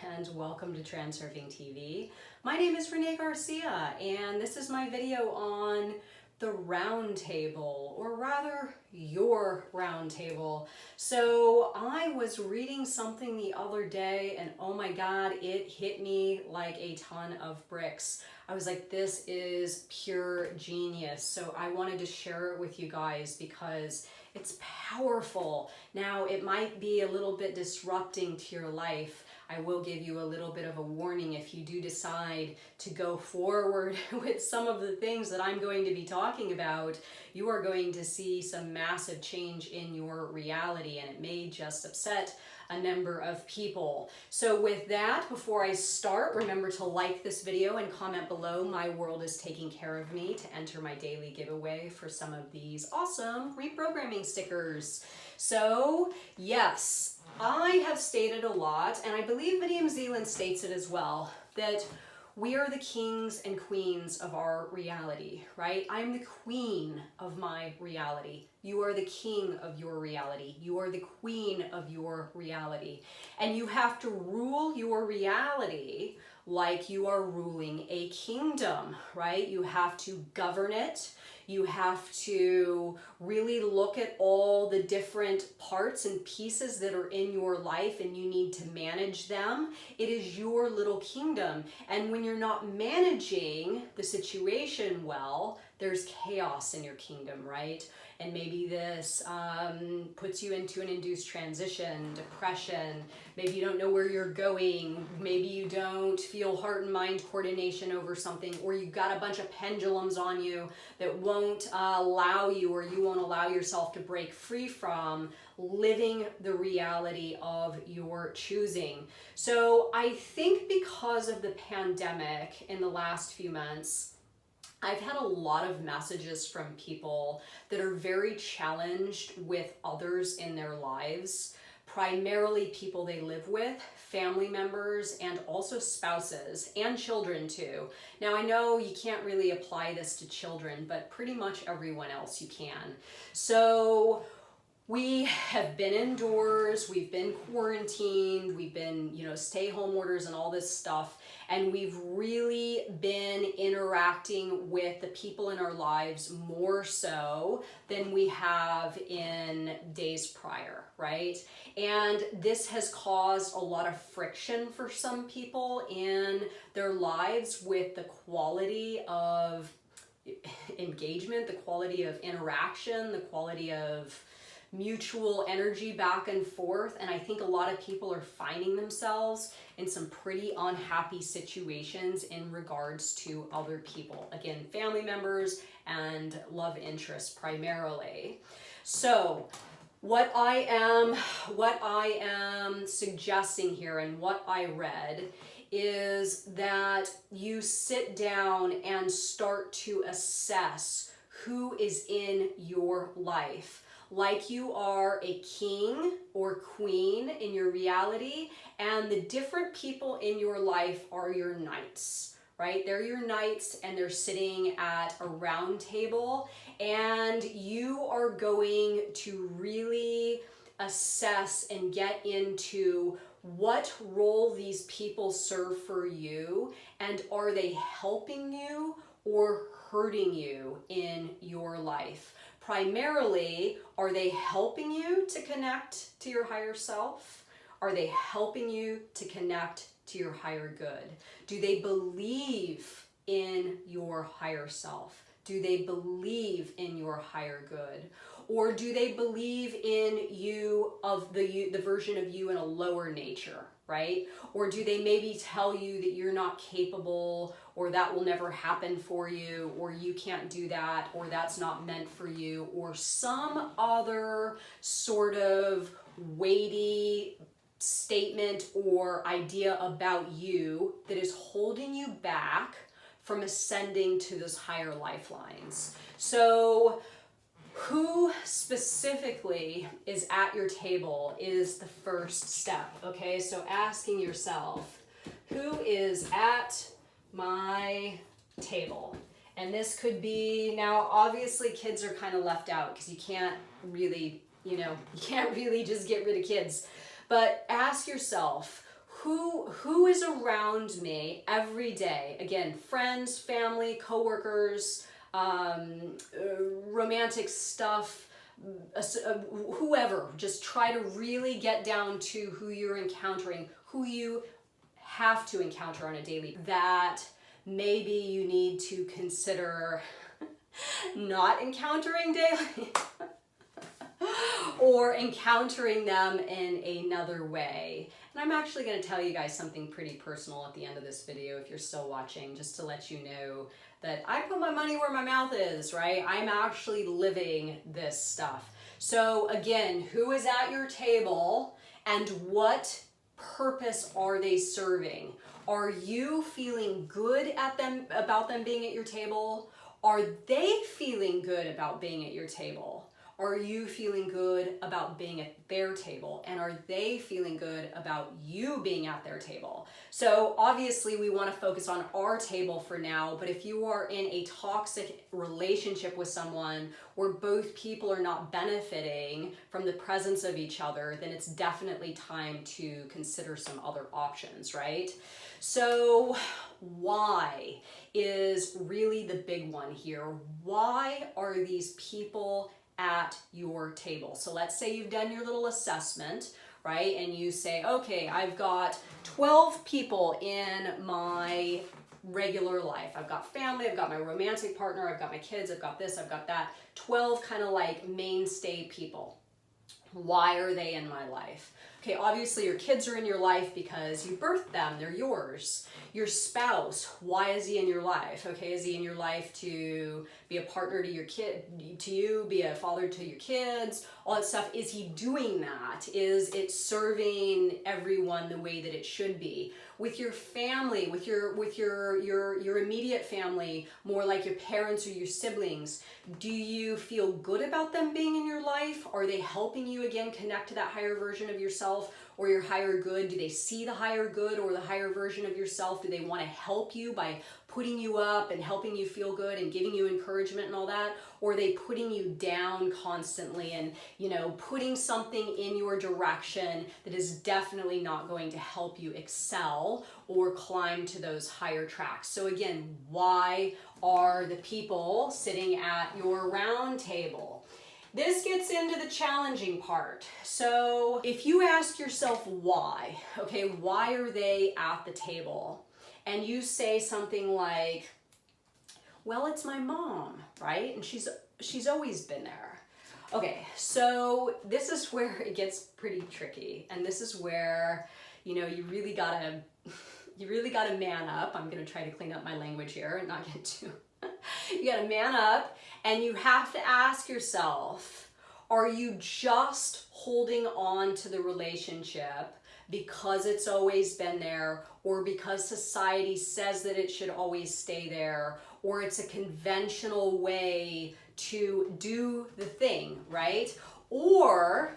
and welcome to TransurfingTV. My name is Renee Garcia and this is my video on the round table, or rather your round table. So I was reading something the other day and oh my god, it hit me like a ton of bricks. I was like, this is pure genius. So I wanted to share it with you guys because it's powerful. Now, it might be a little bit disrupting to your life. I will give you a little bit of a warning if you do decide to go forward with some of the things that I'm going to be talking about. You are going to see some massive change in your reality, and it may just upset a number of people. So with that, before I start, remember to like this video and comment below. My world is taking care of me to enter my daily giveaway for some of these awesome reprogramming stickers. So yes, I have stated a lot, and I believe Vadim Zeland states it as well, that we are the kings and queens of our reality, right? I'm the queen of my reality. You are the king of your reality. You are the queen of your reality. And you have to rule your reality like you are ruling a kingdom, right? You have to govern it. You have to really look at all the different parts and pieces that are in your life, and you need to manage them. It is your little kingdom. And when you're not managing the situation well, there's chaos in your kingdom, right? And maybe this puts you into an induced transition, depression. Maybe you don't know where you're going. Maybe you don't feel heart and mind coordination over something, or you've got a bunch of pendulums on you that won't allow you, or you won't allow yourself to break free from living the reality of your choosing. So I think because of the pandemic in the last few months, I've had a lot of messages from people that are very challenged with others in their lives, primarily people they live with, family members, and also spouses and children too. Now I know you can't really apply this to children, but pretty much everyone else you can. So we have been indoors, we've been quarantined, we've been, stay-home orders and all this stuff, and we've really been interacting with the people in our lives more so than we have in days prior, right? And this has caused a lot of friction for some people in their lives with the quality of engagement, the quality of interaction, the quality of mutual energy back and forth. And I think a lot of people are finding themselves in some pretty unhappy situations in regards to other people. Again, family members and love interests primarily. So what I am suggesting here and what I read is that you sit down and start to assess who is in your life, like you are a king or queen in your reality, and the different people in your life are your knights, right? They're your knights, and they're sitting at a round table, and you are going to really assess and get into what role these people serve for you, and are they helping you or hurting you in your life? Primarily, are they helping you to connect to your higher self? Are they helping you to connect to your higher good? Do they believe in your higher self? Do they believe in your higher good? Or do they believe in you, of the version of you in a lower nature, right? Or do they maybe tell you that you're not capable, or that will never happen for you, or you can't do that, or that's not meant for you, or some other sort of weighty statement or idea about you that is holding you back from ascending to those higher lifelines? So who specifically is at your table is the first step, okay? So asking yourself, who is at my table? And this could be, now obviously kids are kind of left out because you can't really, you can't really just get rid of kids. But ask yourself, who is around me every day? Again, friends, family, coworkers, romantic stuff, whoever. Just try to really get down to who you're encountering, who you have to encounter on a daily, that maybe you need to consider not encountering daily or encountering them in another way. And I'm actually going to tell you guys something pretty personal at the end of this video if you're still watching, just to let you know that I put my money where my mouth is, right? I'm actually living this stuff. So again, who is at your table and what purpose are they serving? Are you feeling good at them, about them being at your table? Are they feeling good about being at your table? Are you feeling good about being at their table? And are they feeling good about you being at their table? So obviously we want to focus on our table for now, but if you are in a toxic relationship with someone where both people are not benefiting from the presence of each other, then it's definitely time to consider some other options, right? So why is really the big one here. Why are these people at your table? So let's say you've done your little assessment, right? And you say, okay, I've got 12 people in my regular life. I've got family, I've got my romantic partner, I've got my kids, I've got this, I've got that. 12 kind of like mainstay people. Why are they in my life? Okay, obviously your kids are in your life because you birthed them, they're yours. Your spouse, why is he in your life? Okay, is he in your life to be a partner to your kid, to you, be a father to your kids, all that stuff? Is he doing that? Is it serving everyone the way that it should be? With your family, with your immediate family, more like your parents or your siblings, do you feel good about them being in your life? Are they helping you again connect to that higher version of yourself or your higher good? Do they see the higher good or the higher version of yourself? Do they want to help you by putting you up and helping you feel good and giving you encouragement and all that? Or are they putting you down constantly and, you know, putting something in your direction that is definitely not going to help you excel or climb to those higher tracks? So again, why are the people sitting at your round table? This gets into the challenging part. So if you ask yourself why, okay, why are they at the table? And you say something like, well, it's my mom, right? And she's always been there. Okay, so this is where it gets pretty tricky. And this is where, you know, you really gotta man up. I'm gonna try to clean up my language here and not get too, you gotta man up and you have to ask yourself, are you just holding on to the relationship because it's always been there, or because society says that it should always stay there, or it's a conventional way to do the thing, right? Or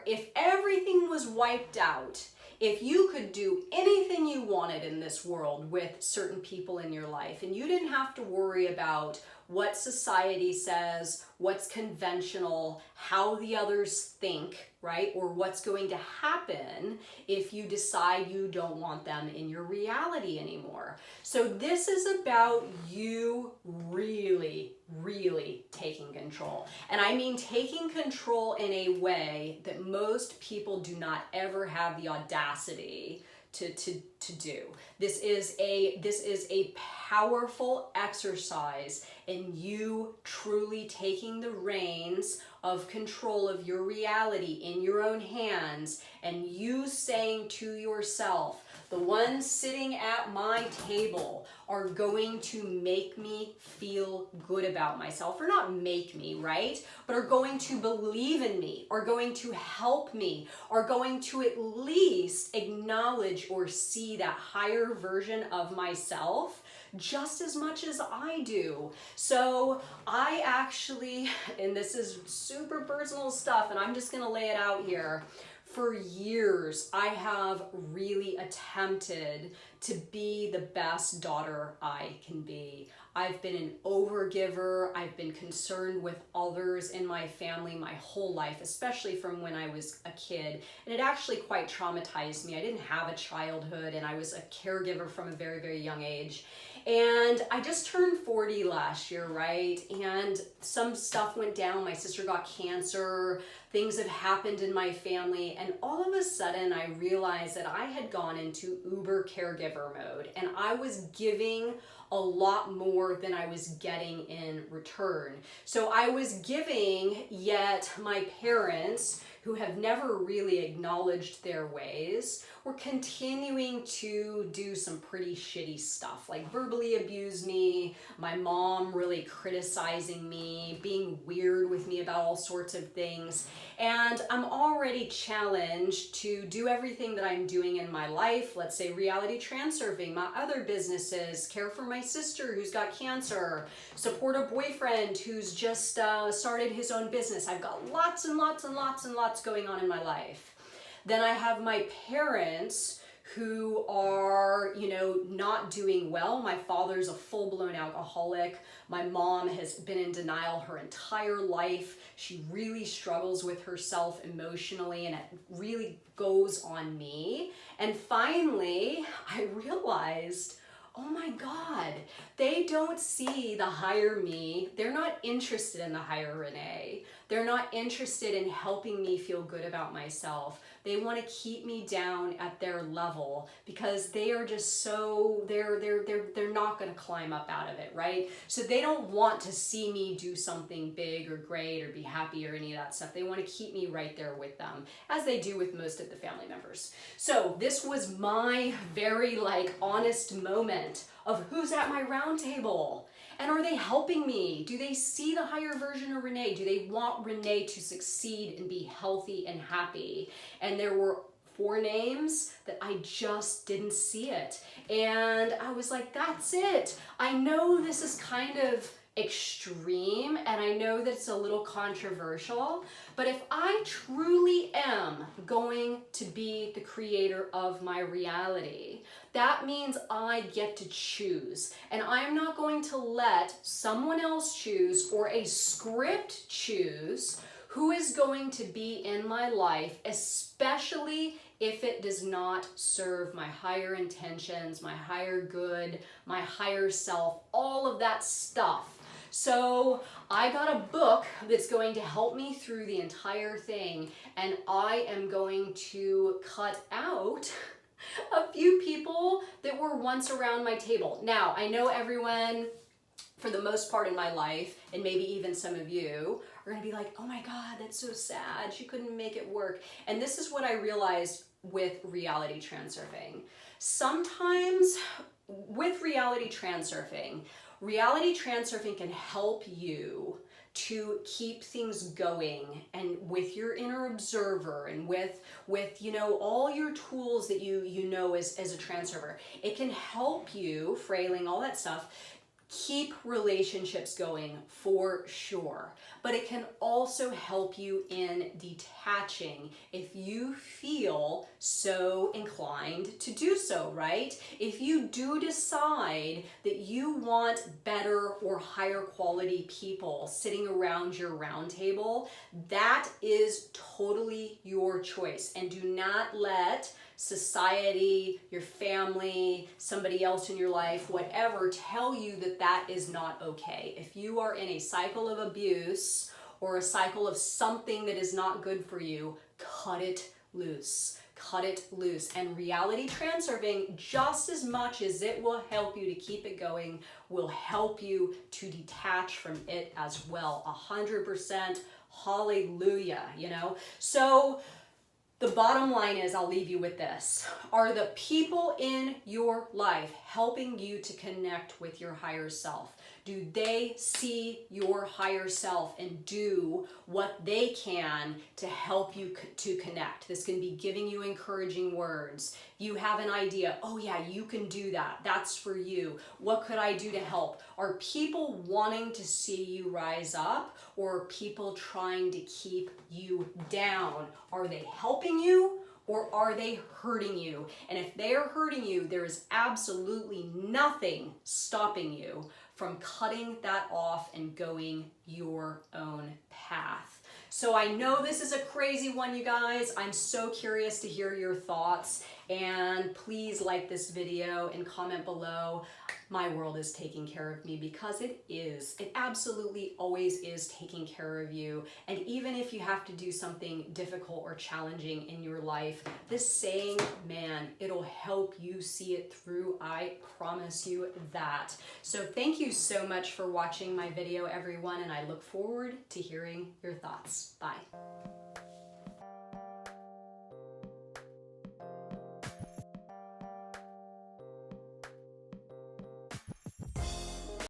if everything was wiped out, if you could do anything you wanted in this world with certain people in your life and you didn't have to worry about what society says, what's conventional, how the others think, right? Or what's going to happen if you decide you don't want them in your reality anymore. So this is about you really, really taking control. And I mean taking control in a way that most people do not ever have the audacity to do. This is a powerful exercise in you truly taking the reins of control of your reality in your own hands, and you saying to yourself, the ones sitting at my table are going to make me feel good about myself, or not make me, right? But are going to believe in me, are going to help me, are going to at least acknowledge or see that higher version of myself just as much as I do. So I actually, and this is super personal stuff, and I'm just gonna lay it out here. For years, I have really attempted to be the best daughter I can be. I've been an overgiver. I've been concerned with others in my family my whole life, especially from when I was a kid. And it actually quite traumatized me. I didn't have a childhood, and I was a caregiver from a very, very young age. And I just turned 40 last year, right? And some stuff went down. My sister got cancer. Things have happened in my family. And all of a sudden, I realized that I had gone into uber caregiver mode. And I was giving a lot more than I was getting in return. So I was giving, yet my parents, who have never really acknowledged their ways, were continuing to do some pretty shitty stuff, like verbally abuse me, my mom really criticizing me, being weird with me about all sorts of things. And I'm already challenged to do everything that I'm doing in my life, let's say Reality Transurfing, my other businesses, care for my sister who's got cancer, support a boyfriend who's just started his own business. I've got lots and lots and lots and lots going on in my life. Then I have my parents who are, not doing well. My father's a full-blown alcoholic. My mom has been in denial her entire life. She really struggles with herself emotionally, and it really goes on me. And finally, I realized, oh my God, they don't see the higher me. They're not interested in the higher Renee. They're not interested in helping me feel good about myself. They want to keep me down at their level because they are just so, they're not going to climb up out of it, right? So they don't want to see me do something big or great or be happy or any of that stuff. They want to keep me right there with them, as they do with most of the family members. So this was my very honest moment of who's at my round table. And are they helping me? Do they see the higher version of Renee? Do they want Renee to succeed and be healthy and happy? And there were 4 names that I just didn't see it. And I was like, that's it. I know this is kind of extreme, and I know that it's a little controversial, but if I truly am going to be the creator of my reality, that means I get to choose, and I'm not going to let someone else choose or a script choose who is going to be in my life, especially if it does not serve my higher intentions, my higher good, my higher self, all of that stuff. So I got a book that's going to help me through the entire thing, and I am going to cut out a few people that were once around my table. Now, I know everyone, for the most part in my life, and maybe even some of you, are going to be like, oh my God, that's so sad. She couldn't make it work. And this is what I realized with Reality Transurfing. Sometimes with Reality Transurfing can help you to keep things going, and with your inner observer and with all your tools that you know as a transurfer. It can help you, frailing, all that stuff, keep relationships going for sure. But it can also help you in detaching if you feel so inclined to do so, right? If you do decide that you want better or higher quality people sitting around your round table, that is totally your choice. And do not let society, your family, somebody else in your life, whatever, tell you that that is not okay. If you are in a cycle of abuse or a cycle of something that is not good for you, cut it loose. Cut it loose. And Reality Transurfing, just as much as it will help you to keep it going, will help you to detach from it as well. 100%. Hallelujah, So the bottom line is, I'll leave you with this. Are the people in your life helping you to connect with your higher self? Do they see your higher self and do what they can to help you to connect? This can be giving you encouraging words. You have an idea, oh yeah, you can do that. That's for you. What could I do to help? Are people wanting to see you rise up, or are people trying to keep you down? Are they helping you, or are they hurting you? And if they are hurting you, there is absolutely nothing stopping you from cutting that off and going your own path. So I know this is a crazy one, you guys. I'm so curious to hear your thoughts, and please like this video and comment below. My world is taking care of me, because it is. It absolutely always is taking care of you. And even if you have to do something difficult or challenging in your life, this saying, man, it'll help you see it through. I promise you that. So thank you so much for watching my video, everyone, and I look forward to hearing your thoughts. Bye.